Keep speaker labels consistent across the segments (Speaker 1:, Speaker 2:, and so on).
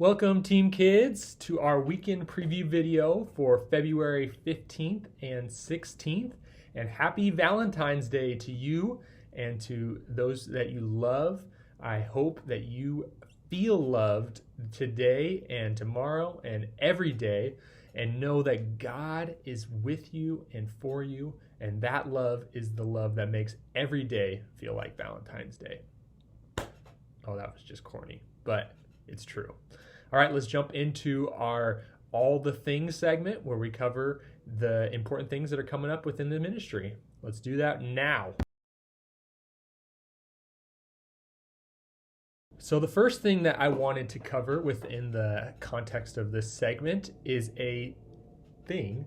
Speaker 1: Welcome, Team Kids, to our weekend preview video for February 15th and 16th. And happy Valentine's Day to you and to those that you love. I hope that you feel loved today and tomorrow and every day, and know that God is with you and for you. And that love is the love that makes every day feel like Valentine's Day. Oh, that was just corny, but it's true. All right, let's jump into our All the Things segment where we cover the important things that are coming up within the ministry. Let's do that now. So the first thing that I wanted to cover within the context of this segment is a thing,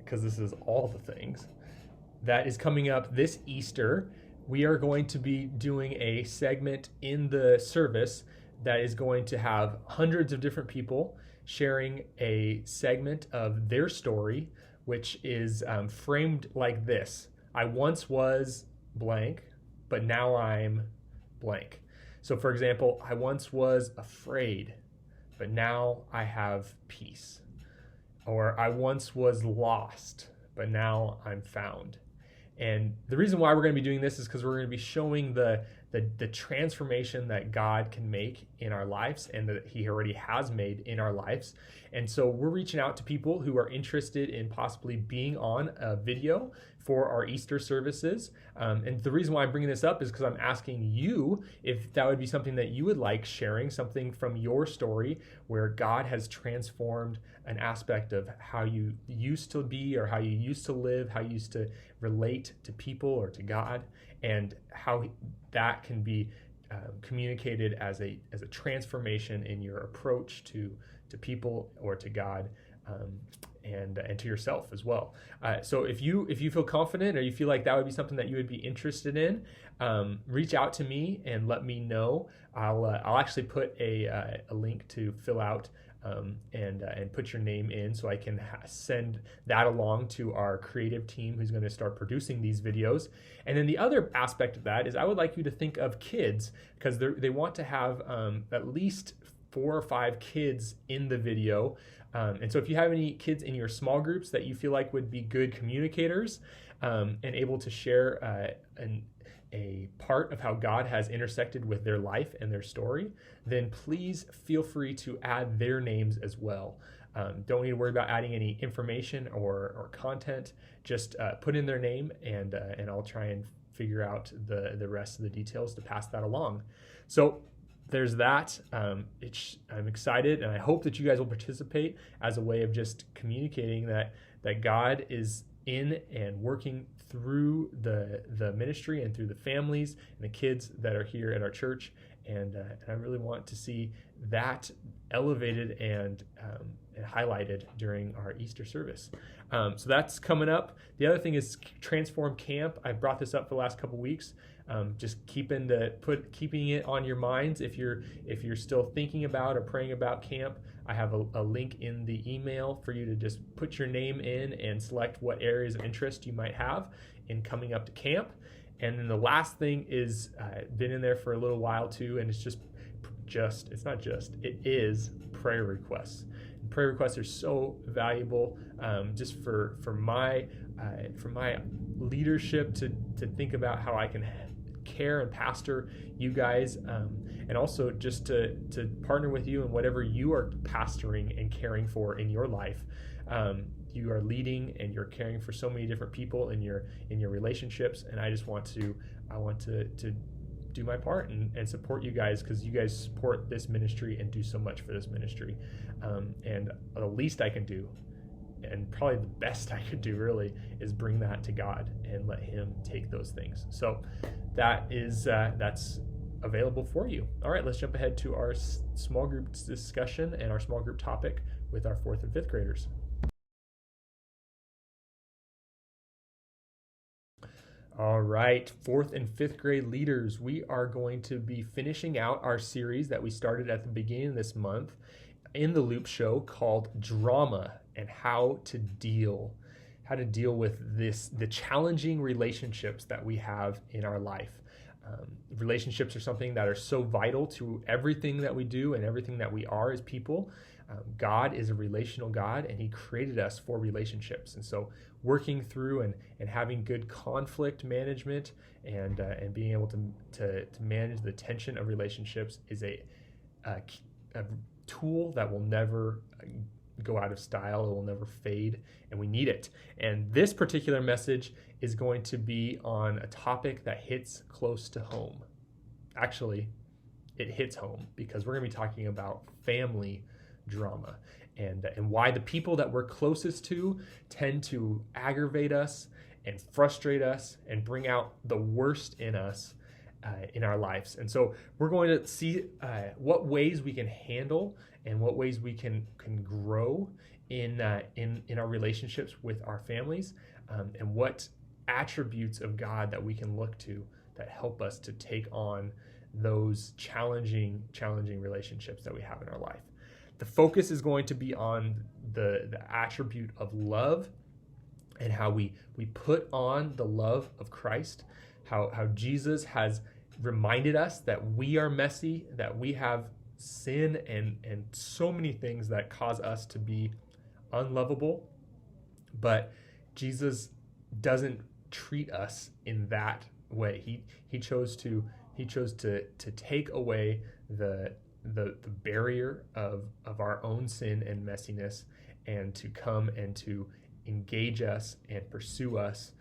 Speaker 1: because this is all the things, that is coming up this Easter. We are going to be doing a segment in the service that is going to have hundreds of different people sharing a segment of their story, which is framed like this: I once was blank, but now I'm blank. So for example, I once was afraid, but now I have peace. Or I once was lost, but now I'm found. And the reason why we're going to be doing this is because we're going to be showing the transformation that God can make in our lives and that He already has made in our lives. And so we're reaching out to people who are interested in possibly being on a video for our Easter services. And the reason why I'm bringing this up is because I'm asking you if that would be something that you would like sharing, something from your story where God has transformed an aspect of how you used to be or how you used to live, how you used to relate to people or to God, and how that can be communicated as a transformation in your approach to people or to God, and to yourself as well. So if you feel confident or you feel like that would be something that you would be interested in, reach out to me and let me know. I'll actually put a link to fill out and put your name in, so I can send that along to our creative team who's going to start producing these videos. And then the other aspect of that is I would like you to think of kids, because they want to have at least 4 or 5 kids in the video. And so if you have any kids in your small groups that you feel like would be good communicators and able to share a part of how God has intersected with their life and their story, then please feel free to add their names as well. Don't need to worry about adding any information or content. Just put in their name, and I'll try and figure out the rest of the details to pass that along. So there's that. I'm excited, and I hope that you guys will participate as a way of just communicating that God is in and working through the ministry and through the families and the kids that are here at our church. And I really want to see that elevated and highlighted during our Easter service. So that's coming up. The other thing is Transform Camp. I brought this up for the last couple weeks. Just keeping it on your minds. If you're still thinking about or praying about camp, I have a link in the email for you to just put your name in and select what areas of interest you might have in coming up to camp. And then the last thing is been in there for a little while too, and it is prayer requests. And prayer requests are so valuable, just for my leadership to think about how I can care and pastor you guys, and also just to partner with you in whatever you are pastoring and caring for in your life. You are leading and you're caring for so many different people in your relationships, and I want to do my part and support you guys, because you guys support this ministry and do so much for this ministry. And the least I can do, and probably the best I could do really, is bring that to God and let Him take those things. So that's available for you. All right, let's jump ahead to our small group discussion and our small group topic with our 4th and 5th graders. All right, 4th and 5th grade leaders, we are going to be finishing out our series that we started at the beginning of this month in the Loop Show called Drama and How to Deal with the challenging relationships that we have in our life. Relationships are something that are so vital to everything that we do and everything that we are as people. God is a relational God, and he created us for relationships. And so working through and having good conflict management and being able to manage the tension of relationships is a tool that will never go out of style. It will never fade, and we need it. And this particular message is going to be on a topic that hits close to home. Actually, it hits home because we're going to be talking about family drama and why the people that we're closest to tend to aggravate us and frustrate us and bring out the worst in us in our lives. And so we're going to see what ways we can handle and what ways we can grow in our relationships with our families, and what attributes of God that we can look to that help us to take on those challenging relationships that we have in our life. The focus is going to be on the attribute of love and how we put on the love of Christ, how Jesus has reminded us that we are messy, that we have sin and so many things that cause us to be unlovable, but Jesus doesn't treat us in that way. He chose to take away the barrier of our own sin and messiness, and to come and to engage us and pursue us,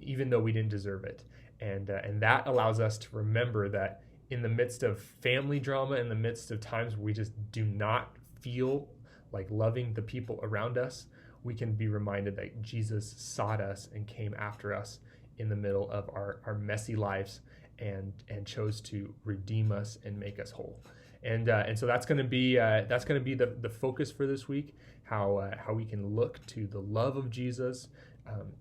Speaker 1: even though we didn't deserve it. And that allows us to remember that in the midst of family drama, in the midst of times where we just do not feel like loving the people around us, we can be reminded that Jesus sought us and came after us in the middle of our messy lives and chose to redeem us and make us whole. And so that's going to be the focus for this week, how we can look to the love of Jesus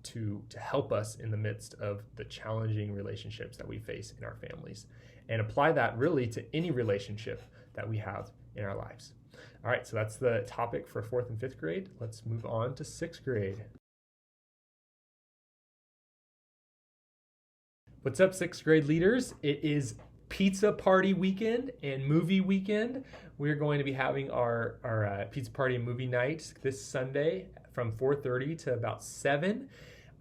Speaker 1: to help us in the midst of the challenging relationships that we face in our families, and apply that really to any relationship that we have in our lives. All right, so that's the topic for 4th and 5th grade. Let's move on to 6th grade. What's up, 6th grade leaders? It is pizza party weekend and movie weekend. We're going to be having our pizza party and movie night this Sunday from 4:30 to about 7.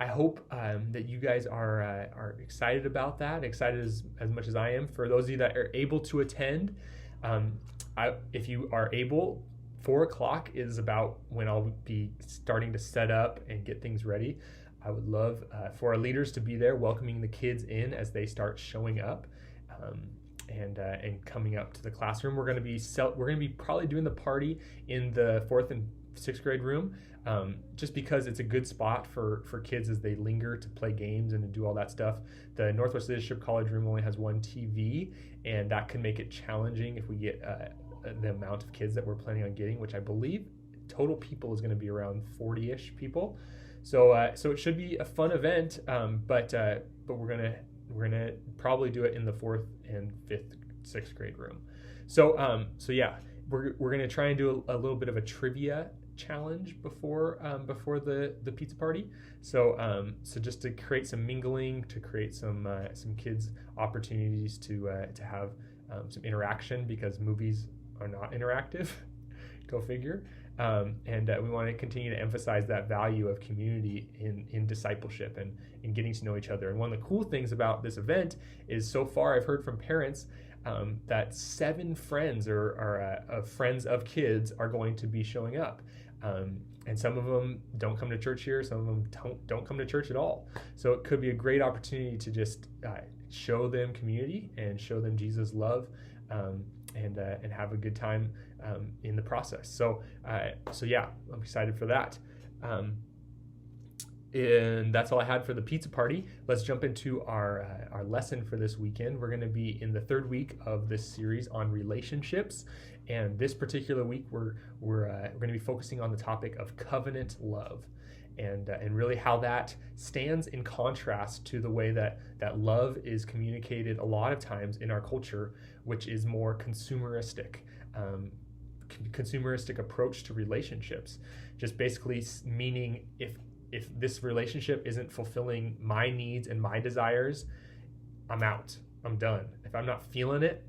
Speaker 1: I hope that you guys are excited about that, excited as much as I am. For those of you that are able to attend, if you are able, 4 o'clock is about when I'll be starting to set up and get things ready. I would love for our leaders to be there, welcoming the kids in as they start showing up and coming up to the classroom. We're going to be probably doing the party in the 4th and 6th grade room, just because it's a good spot for kids as they linger to play games and to do all that stuff. The Northwest Leadership College room only has one TV, and that can make it challenging if we get the amount of kids that we're planning on getting, which I believe total people is going to be around 40-ish people. So it should be a fun event, but we're gonna probably do it in the 4th and 5th, 6th grade room. So yeah, we're gonna try and do a little bit of a trivia challenge before the pizza party. So just to create some mingling, to create some kids opportunities to have some interaction, because movies are not interactive. Go figure. And we want to continue to emphasize that value of community in discipleship and in getting to know each other. And one of the cool things about this event is, so far I've heard from parents that 7 friends or friends of kids are going to be showing up. And some of them don't come to church here, some of them don't come to church at all. So it could be a great opportunity to just show them community and show them Jesus' love, and have a good time in the process. So yeah, I'm excited for that. And that's all I had for the pizza party. Let's jump into our lesson for this weekend. We're going to be in the 3rd week of this series on relationships, and this particular week we're going to be focusing on the topic of covenant love, and really how that stands in contrast to the way that love is communicated a lot of times in our culture, which is more consumeristic approach to relationships. Just basically meaning if this relationship isn't fulfilling my needs and my desires, I'm out. I'm done. If I'm not feeling it,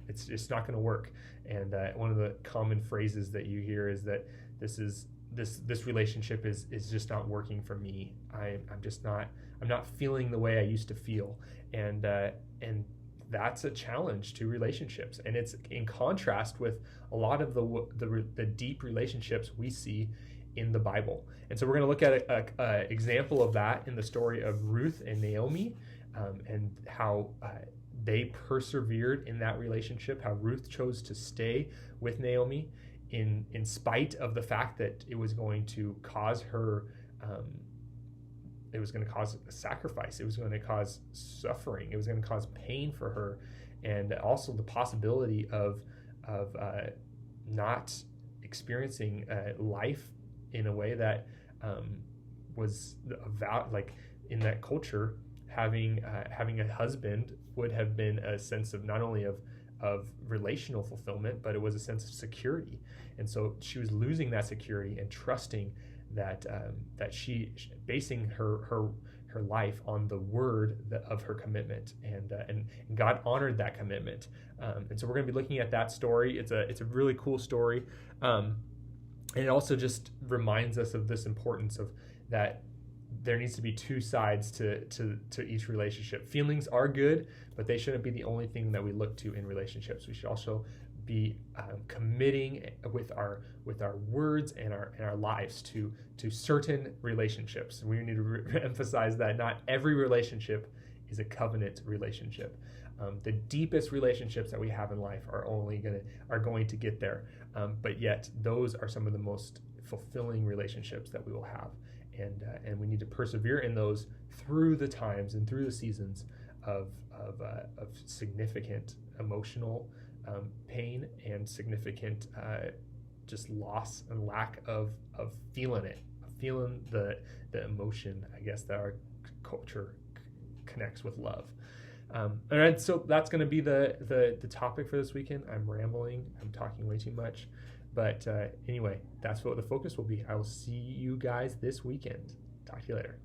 Speaker 1: it's not going to work. And one of the common phrases that you hear is that this relationship is just not working for me. I'm not feeling the way I used to feel, and that's a challenge to relationships, and it's in contrast with a lot of the deep relationships we see in the Bible. And so we're going to look at an example of that in the story of Ruth and Naomi, and how they persevered in that relationship, how Ruth chose to stay with Naomi in spite of the fact that it was going to cause her, it was going to cause a sacrifice, it was going to cause suffering, it was going to cause pain for her, and also the possibility of not experiencing life in a way that was about, like, in that culture, having a husband would have been a sense of not only of relational fulfillment, but it was a sense of security. And so she was losing that security and trusting that she basing her life on the word of her commitment, and God honored that commitment. And so we're going to be looking at that story. It's a really cool story, and it also just reminds us of this importance of that there needs to be two sides to each relationship. Feelings are good, but they shouldn't be the only thing that we look to in relationships. We should also be committing with our words and our lives to certain relationships. We need to emphasize that not every relationship is a covenant relationship. The deepest relationships that we have in life are going to get there, but yet those are some of the most fulfilling relationships that we will have. And we need to persevere in those through the times and through the seasons of significant emotional pain and significant just loss and lack of feeling the emotion, I guess, that our culture connects with love. And so that's going to be the topic for this weekend. I'm rambling. I'm talking way too much. But anyway, that's what the focus will be. I will see you guys this weekend. Talk to you later.